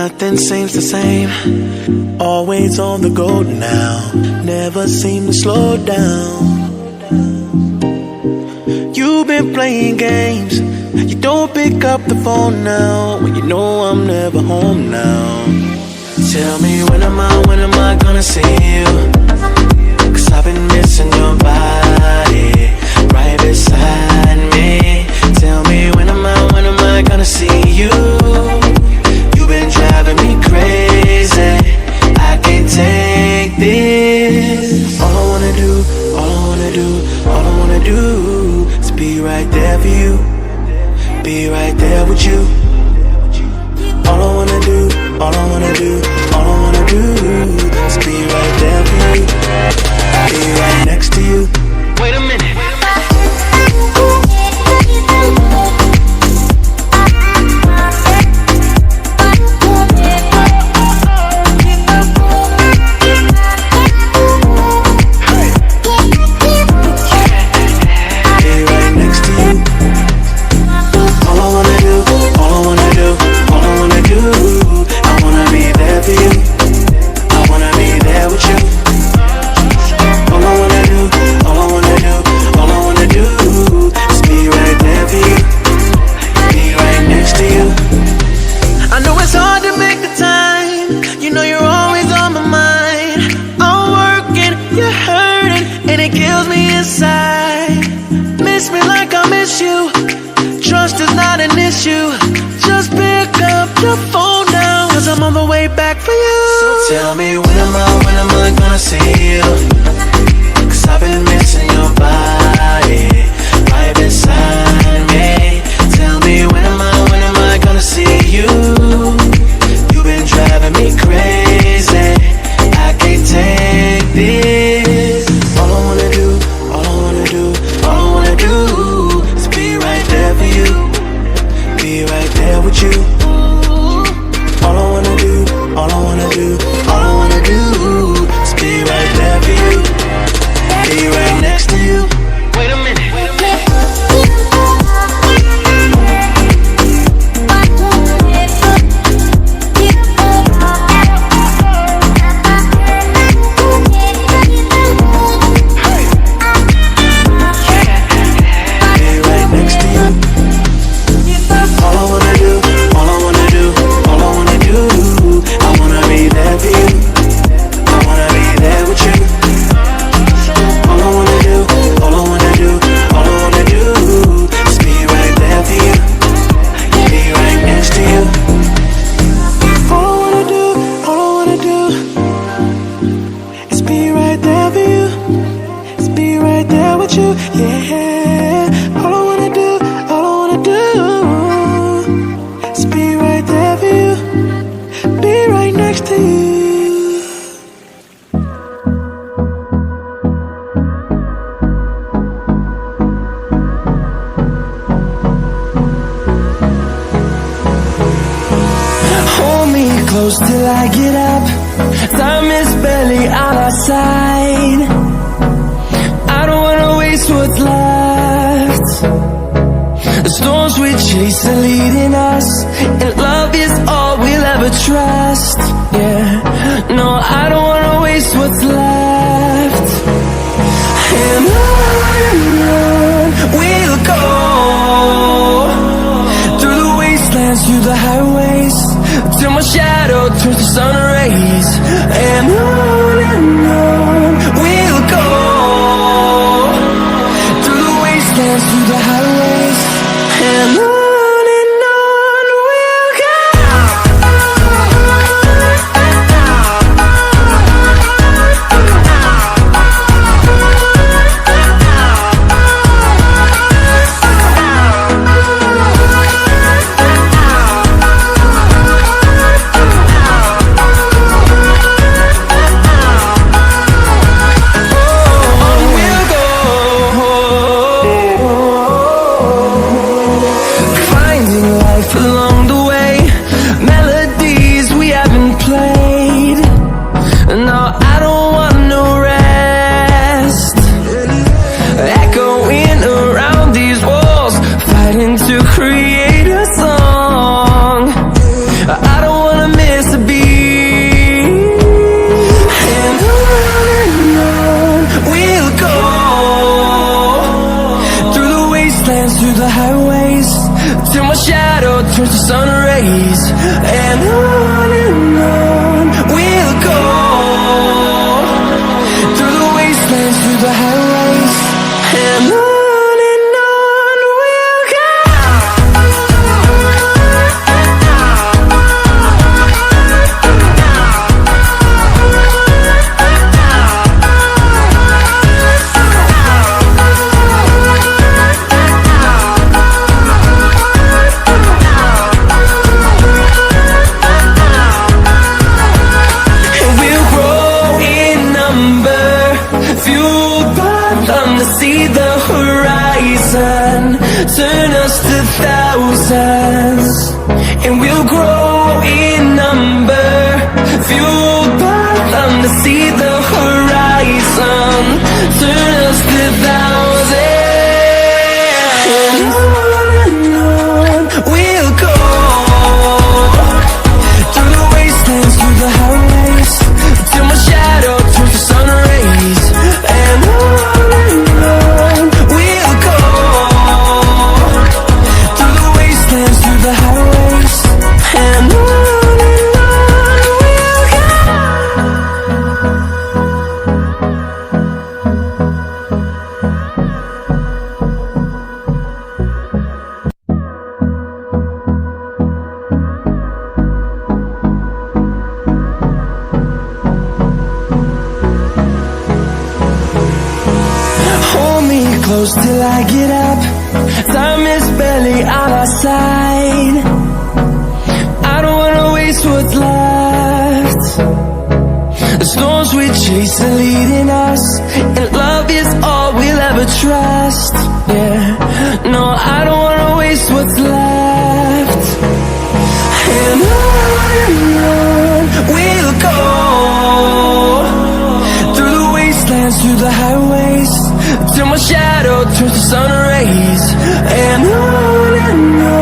Nothing seems the same. Always on the go now. Never seem to slow down. You've been playing games. You don't pick up the phone now when you know I'm never home now. Tell me when am I gonna see you? 'Cause I've been missing your body right beside me. Tell me when am I gonna see you? You've been driving me crazy. I can't take this. All I wanna do is be right there for you. Be right there with you. All I wanna do is be right there for you. Be right next to you. Wait a minute. Tell me when am I gonna see you? 'Cause I've been missing your body right beside me. Tell me when am I gonna see you? You've been driving me crazy. I can't take this. All I wanna do is be right there for you. Be right there with you. All I wanna do is be right there for you. Be right next to you. Wait a minute. Till I get up, time is barely on our side. I don't wanna waste what's left. The storms we chase are leading us, and love is all we'll ever trust. Yeah, no, I don't wanna waste what's left. And on we'll go, through the wastelands, through the highways, till my shadow turns to sun rays. And on we'll go, through the wastelands, through the highways. And on we'll go. turns to sun rays, and on we'll go, through the wastelands, through the highways, and on we'll go. See the horizon, turn us to thousands, and we'll grow in number, fueled by them to see the horizon, turn us to thousands, and on we'll go, through the wastelands, through the highways, till my shadow turns to sun rays, and on close till I get up. Time is barely on our side. I don't wanna waste what's left. The storms we chase are leading us, and love is all we'll ever trust. Yeah, no, I don't wanna waste what's left. And on we'll go, through the wastelands, through the highways, till my shadow turns to sun rays, and on